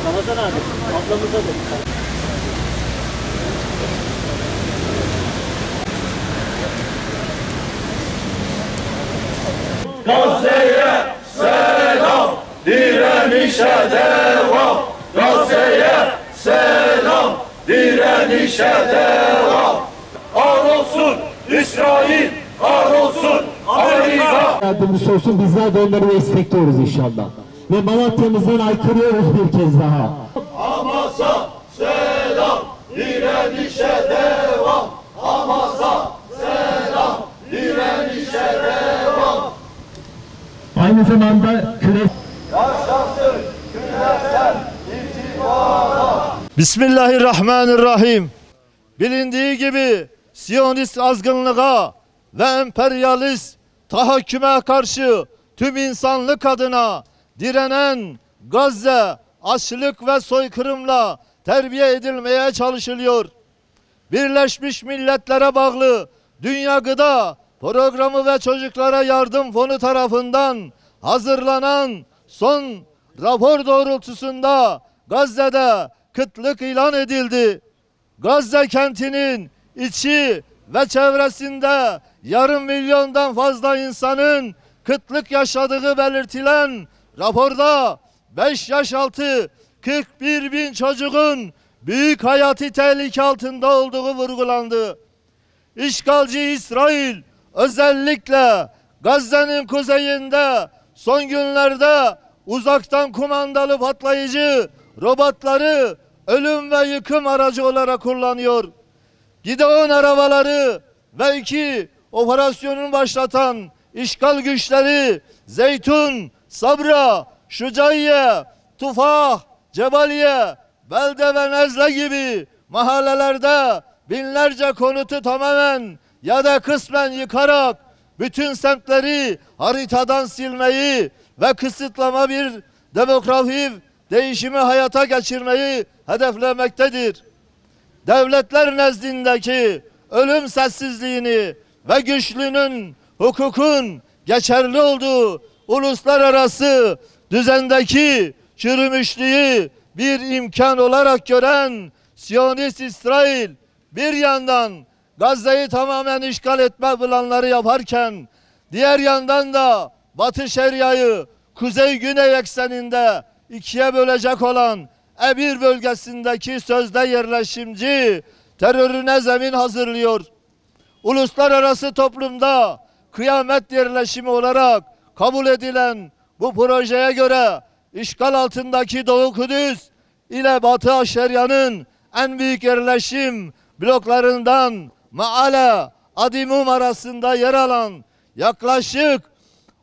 Ramazan abi, ablamıza da. Gazze'ye selam, direnişe devam. Gazze'ye selam, direnişe devam. Kahrolsun İsrail, kahrolsun Amerika. Yardımcısı olsun, bizler de onları destekliyoruz inşallah. Ve Malatya'mızdan aykırıyoruz bir kez daha. Hamas'a selam, direnişe devam. Hamas'a selam, direnişe devam. Aynı zamanda Yaşasın küresel irtibata. Bismillahirrahmanirrahim. Bilindiği gibi Siyonist azgınlığa ve emperyalist tahakküme karşı tüm insanlık adına direnen Gazze açlık ve soykırımla terbiye edilmeye çalışılıyor. Birleşmiş Milletler'e bağlı Dünya Gıda Programı ve Çocuklara Yardım Fonu tarafından hazırlanan son rapor doğrultusunda Gazze'de kıtlık ilan edildi. Gazze kentinin içi ve çevresinde yarım milyondan fazla insanın kıtlık yaşadığı belirtilen raporda 5 yaş altı 41 bin çocuğun büyük hayati tehlike altında olduğu vurgulandı. İşgalci İsrail özellikle Gazze'nin kuzeyinde son günlerde uzaktan kumandalı patlayıcı robotları ölüm ve yıkım aracı olarak kullanıyor. Gideon arabaları ve 2 operasyonunu başlatan işgal güçleri Zeytun, Sabra, Şucaiye, Tufah, Cebaliye, Belde ve Nezle gibi mahallelerde binlerce konutu tamamen ya da kısmen yıkarak bütün semtleri haritadan silmeyi ve kısıtlama bir demografik değişimi hayata geçirmeyi hedeflemektedir. Devletler nezdindeki ölüm sessizliğini ve güçlünün hukukun geçerli olduğu uluslararası düzendeki çürümüşlüğü bir imkan olarak gören Siyonist İsrail bir yandan Gazze'yi tamamen işgal etme planları yaparken diğer yandan da Batı Şeria'yı kuzey-güney ekseninde ikiye bölecek olan Ebir bölgesindeki sözde yerleşimci terörüne zemin hazırlıyor. Uluslararası toplumda kıyamet yerleşimi olarak kabul edilen bu projeye göre işgal altındaki Doğu Kudüs ile Batı Şeria'nın en büyük yerleşim bloklarından Maale, Adimum arasında yer alan yaklaşık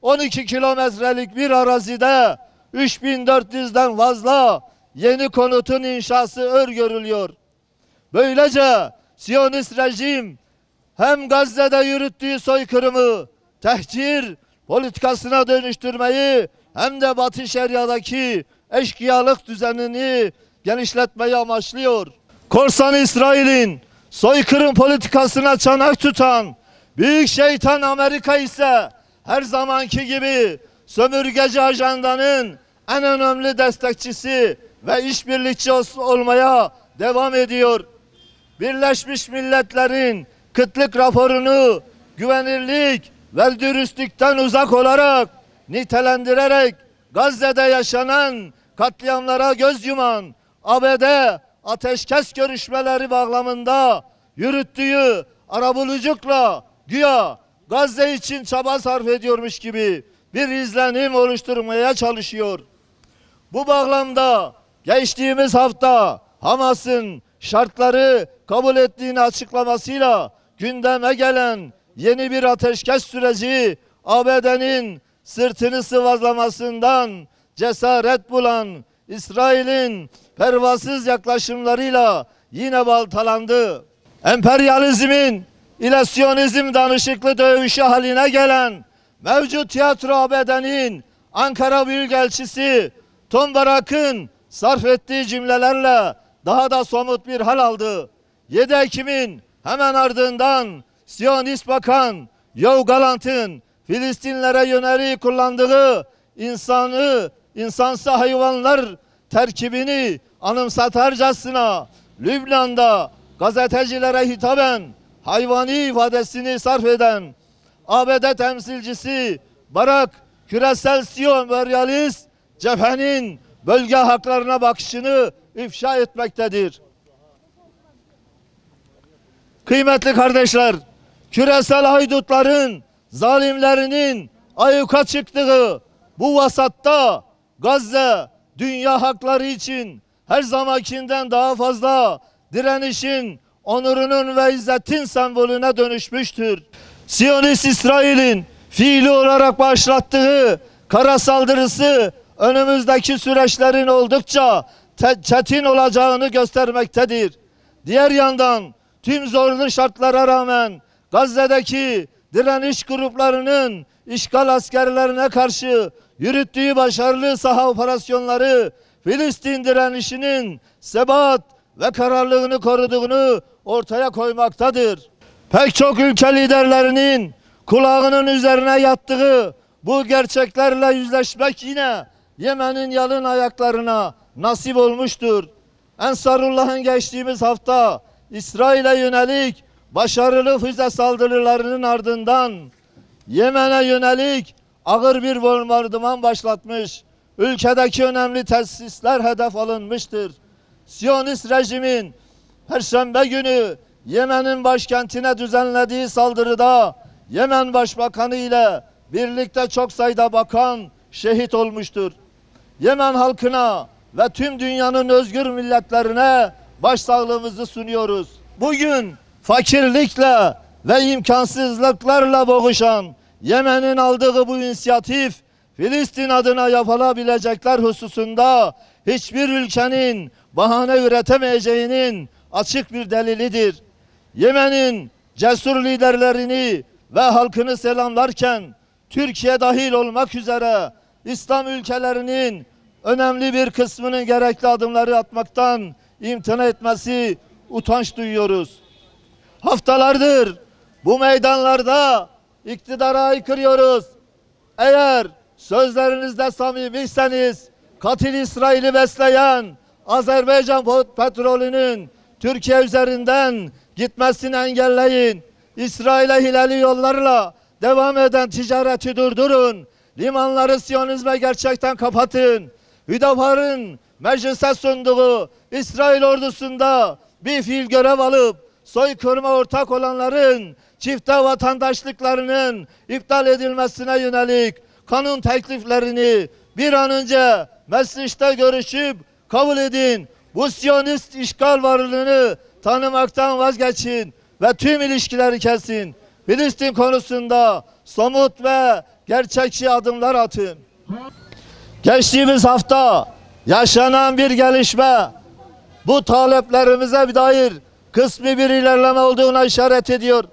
12 kilometrelik bir arazide 3400'den fazla yeni konutun inşası öngörülüyor. Böylece Siyonist rejim hem Gazze'de yürüttüğü soykırımı tehcir politikasına dönüştürmeyi hem de Batı Şeria'daki eşkıyalık düzenini genişletmeyi amaçlıyor. Korsan İsrail'in soykırım politikasına çanak tutan büyük şeytan Amerika ise her zamanki gibi sömürgeci ajandanın en önemli destekçisi ve işbirlikçisi olmaya devam ediyor. Birleşmiş Milletler'in kıtlık raporunu güvenilirlik ve dürüstlükten uzak olarak nitelendirerek Gazze'de yaşanan katliamlara göz yuman ABD ateşkes görüşmeleri bağlamında yürüttüğü arabuluculukla güya Gazze için çaba sarf ediyormuş gibi bir izlenim oluşturmaya çalışıyor. Bu bağlamda geçtiğimiz hafta Hamas'ın şartları kabul ettiğini açıklamasıyla gündeme gelen yeni bir ateşkes süreci ABD'nin sırtını sıvazlamasından cesaret bulan İsrail'in pervasız yaklaşımlarıyla yine baltalandı. Emperyalizmin ile Siyonizm danışıklı dövüşü haline gelen mevcut tiyatro ABD'nin Ankara Büyükelçisi Tom Barak'ın sarf ettiği cümlelerle daha da somut bir hal aldı. 7 Ekim'in hemen ardından Siyonist Bakan Yoav Gallant'ın Filistinlere yönelik kullandığı insansı hayvanlar terkibini anımsatarcasına Lübnan'da gazetecilere hitaben hayvani ifadesini sarf eden ABD temsilcisi Barak küresel Siyon emperyalist cephenin bölge haklarına bakışını ifşa etmektedir. Kıymetli kardeşler, küresel haydutların, zalimlerinin ayyuka çıktığı bu vasatta Gazze dünya hakları için her zamankinden daha fazla direnişin, onurunun ve izzetin sembolüne dönüşmüştür. Siyonist İsrail'in fiili olarak başlattığı kara saldırısı önümüzdeki süreçlerin oldukça çetin olacağını göstermektedir. Diğer yandan tüm zorlu şartlara rağmen Gazze'deki direniş gruplarının işgal askerlerine karşı yürüttüğü başarılı saha operasyonları Filistin direnişinin sebat ve kararlılığını koruduğunu ortaya koymaktadır. Pek çok ülke liderlerinin kulağının üzerine yattığı bu gerçeklerle yüzleşmek yine Yemen'in yalın ayaklarına nasip olmuştur. Ensarullah'ın geçtiğimiz hafta İsrail'e yönelik başarılı füze saldırılarının ardından Yemen'e yönelik ağır bir bombardıman başlatmış, ülkedeki önemli tesisler hedef alınmıştır. Siyonist rejimin Perşembe günü Yemen'in başkentine düzenlediği saldırıda Yemen Başbakanı ile birlikte çok sayıda bakan şehit olmuştur. Yemen halkına ve tüm dünyanın özgür milletlerine başsağlığımızı sunuyoruz. Bugün fakirlikle ve imkansızlıklarla boğuşan Yemen'in aldığı bu inisiyatif Filistin adına yapılabilecekler hususunda hiçbir ülkenin bahane üretemeyeceğinin açık bir delilidir. Yemen'in cesur liderlerini ve halkını selamlarken Türkiye dahil olmak üzere İslam ülkelerinin önemli bir kısmının gerekli adımları atmaktan imtina etmesi utanç duyuyoruz. Haftalardır bu meydanlarda iktidara aykırıyoruz. Eğer sözlerinizde samimiyseniz katil İsrail'i besleyen Azerbaycan petrolünün Türkiye üzerinden gitmesini engelleyin. İsrail'e hilali yollarla devam eden ticareti durdurun. Limanları Siyonizme gerçekten kapatın. Hüdapar'ın meclise sunduğu İsrail ordusunda bir fiil görev alıp soykırıma ortak olanların çifte vatandaşlıklarının iptal edilmesine yönelik kanun tekliflerini bir an önce mecliste görüşüp kabul edin. Bu Siyonist işgal varlığını tanımaktan vazgeçin ve tüm ilişkileri kesin. Filistin konusunda somut ve gerçekçi adımlar atın. Geçtiğimiz hafta yaşanan bir gelişme bu taleplerimize dair kısmi bir ilerleme olduğuna işaret ediyor.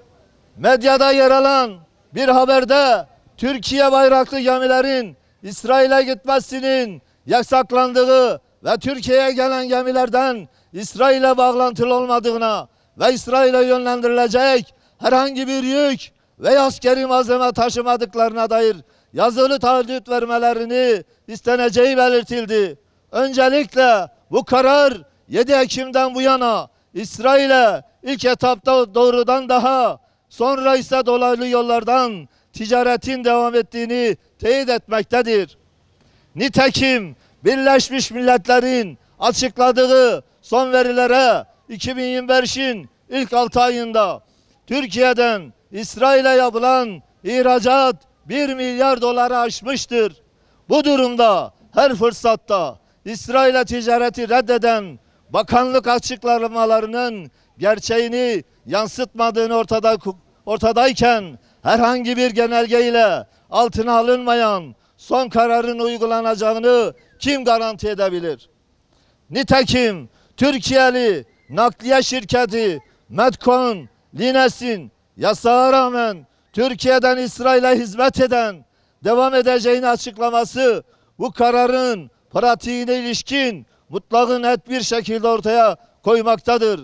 Medyada yer alan bir haberde Türkiye bayraklı gemilerin İsrail'e gitmesinin yasaklandığı ve Türkiye'ye gelen gemilerden İsrail'e bağlantılı olmadığına ve İsrail'e yönlendirilecek herhangi bir yük veya askeri malzeme taşımadıklarına dair yazılı taahhüt vermelerini isteneceği belirtildi. Öncelikle bu karar 7 Ekim'den bu yana İsrail'e ilk etapta doğrudan daha sonra ise dolaylı yollardan ticaretin devam ettiğini teyit etmektedir. Nitekim Birleşmiş Milletler'in açıkladığı son verilere 2025'in ilk 6 ayında Türkiye'den İsrail'e yapılan ihracat 1 milyar doları aşmıştır. Bu durumda her fırsatta İsrail'e ticareti reddeden bakanlık açıklamalarının gerçeğini yansıtmadığını ortadayken herhangi bir genelgeyle altına alınmayan son kararın uygulanacağını kim garanti edebilir? Nitekim Türkiye'li nakliye şirketi Medcon, Lines'in yasağa rağmen Türkiye'den İsrail'e hizmet eden devam edeceğini açıklaması bu kararın pratiğine ilişkin mutlağı net bir şekilde ortaya koymaktadır.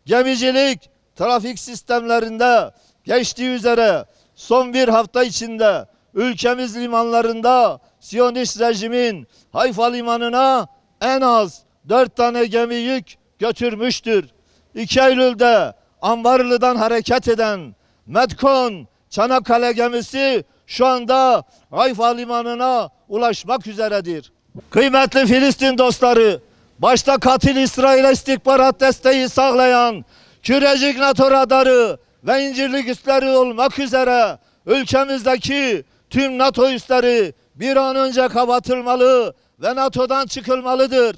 Gemicilik, trafik sistemlerinde geçtiği üzere son bir hafta içinde ülkemiz limanlarında Siyonist rejimin Hayfa limanına en az 4 tane gemi yük götürmüştür. 2 Eylül'de Ambarlı'dan hareket eden Medkon Çanakkale gemisi şu anda Hayfa limanına ulaşmak üzeredir. Kıymetli Filistin dostları, başta katil İsrail'e istihbarat desteği sağlayan Kürecik NATO radarı ve İncirlik üsleri olmak üzere ülkemizdeki tüm NATO üsleri bir an önce kapatılmalı ve NATO'dan çıkılmalıdır.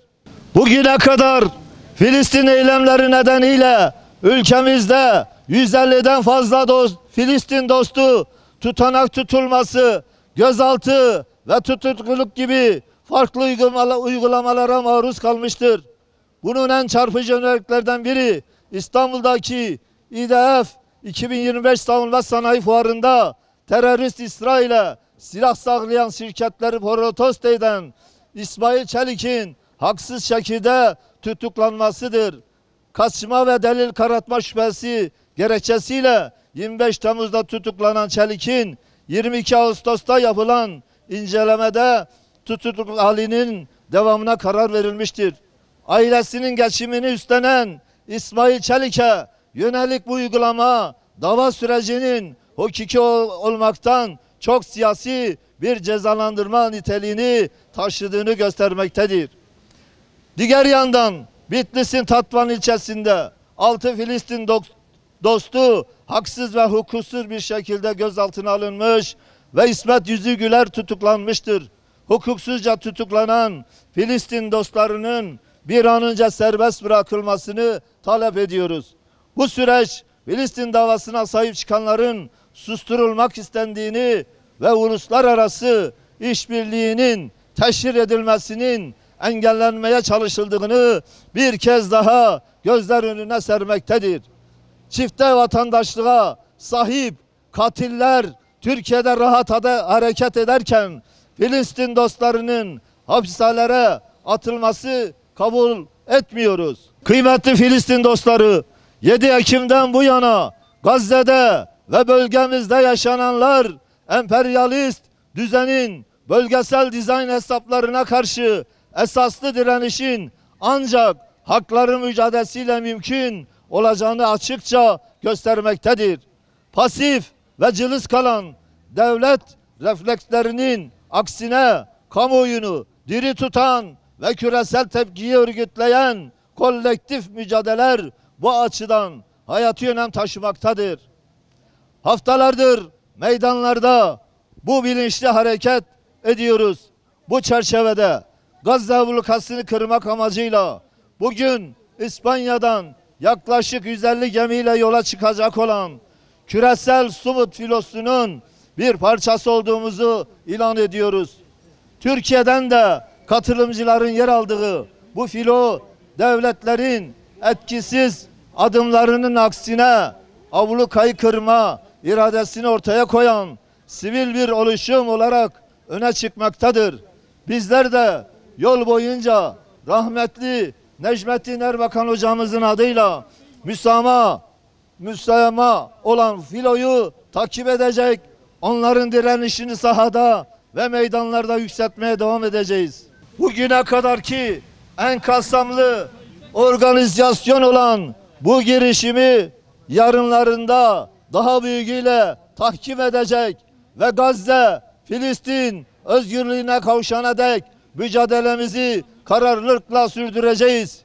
Bugüne kadar Filistin eylemleri nedeniyle ülkemizde 150'den fazla Filistin dostu tutanak tutulması, gözaltı ve tutukluluk gibi farklı uygulamalara maruz kalmıştır. Bunun en çarpıcı örneklerden biri İstanbul'daki İDF 2025 Savunma Sanayi Fuarı'nda terörist İsrail'e silah saklayan şirketleri protesto eden İsmail Çelik'in haksız şekilde tutuklanmasıdır. Kaçma ve delil karartma şüphesi gerekçesiyle 25 Temmuz'da tutuklanan Çelik'in 22 Ağustos'ta yapılan incelemede tutukluk halinin devamına karar verilmiştir. Ailesinin geçimini üstlenen İsmail Çelik'e yönelik bu uygulama dava sürecinin hukuki olmaktan çok siyasi bir cezalandırma niteliğini taşıdığını göstermektedir. Diğer yandan Bitlis'in Tatvan ilçesinde 6 Filistin dostu haksız ve hukuksuz bir şekilde gözaltına alınmış ve İsmet Yüzügüler tutuklanmıştır. Hukuksuzca tutuklanan Filistin dostlarının bir an önce serbest bırakılmasını talep ediyoruz. Bu süreç Filistin davasına sahip çıkanların susturulmak istendiğini ve uluslararası işbirliğinin teşhir edilmesinin engellenmeye çalışıldığını bir kez daha gözler önüne sermektedir. Çifte vatandaşlığa sahip katiller Türkiye'de rahat hareket ederken Filistin dostlarının hapishanelere atılması kabul etmiyoruz. Kıymetli Filistin dostları, 7 Ekim'den bu yana Gazze'de ve bölgemizde yaşananlar emperyalist düzenin bölgesel dizayn hesaplarına karşı esaslı direnişin ancak hakların mücadelesiyle mümkün olacağını açıkça göstermektedir. Pasif ve cılız kalan devlet reflekslerinin aksine kamuoyunu diri tutan ve küresel tepkiyi örgütleyen kolektif mücadeleler bu açıdan hayati önem taşımaktadır. Haftalardır meydanlarda bu bilinçli hareket ediyoruz. Bu çerçevede Gazze ablukasını kırmak amacıyla bugün İspanya'dan yaklaşık 150 gemiyle yola çıkacak olan küresel Sumut filosunun bir parçası olduğumuzu ilan ediyoruz. Türkiye'den de katılımcıların yer aldığı bu filo devletlerin etkisiz adımlarının aksine ablukayı kırma iradesini ortaya koyan sivil bir oluşum olarak öne çıkmaktadır. Bizler de yol boyunca rahmetli Necmettin Erbakan hocamızın adıyla müsamaha olan filoyu takip edecek, onların direnişini sahada ve meydanlarda yükseltmeye devam edeceğiz. Bugüne kadarki en kapsamlı organizasyon olan bu girişimi yarınlarında daha büyüğüyle tahkim edecek ve Gazze, Filistin özgürlüğüne kavuşana dek mücadelemizi kararlılıkla sürdüreceğiz.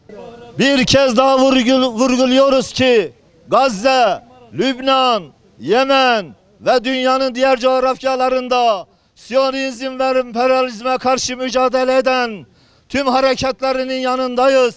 Bir kez daha vurguluyoruz ki Gazze, Lübnan, Yemen ve dünyanın diğer coğrafyalarında Siyonizm ve emperyalizme karşı mücadele eden tüm hareketlerinin yanındayız.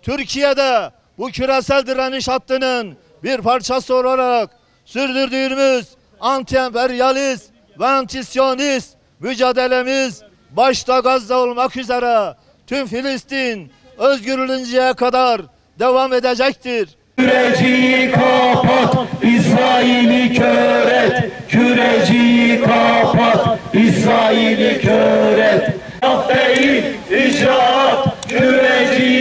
Türkiye'de bu küresel direniş hattının bir parçası olarak sürdürdüğümüz anti-emperyalist ve anti-siyonist mücadelemiz başta Gazze olmak üzere tüm Filistin özgürlüğüne kadar devam edecektir. Küreciyi kapat, İsrail'i kör et. Küreciyi kapat, İsrail'i kör et. Laf değil, icraat. küreci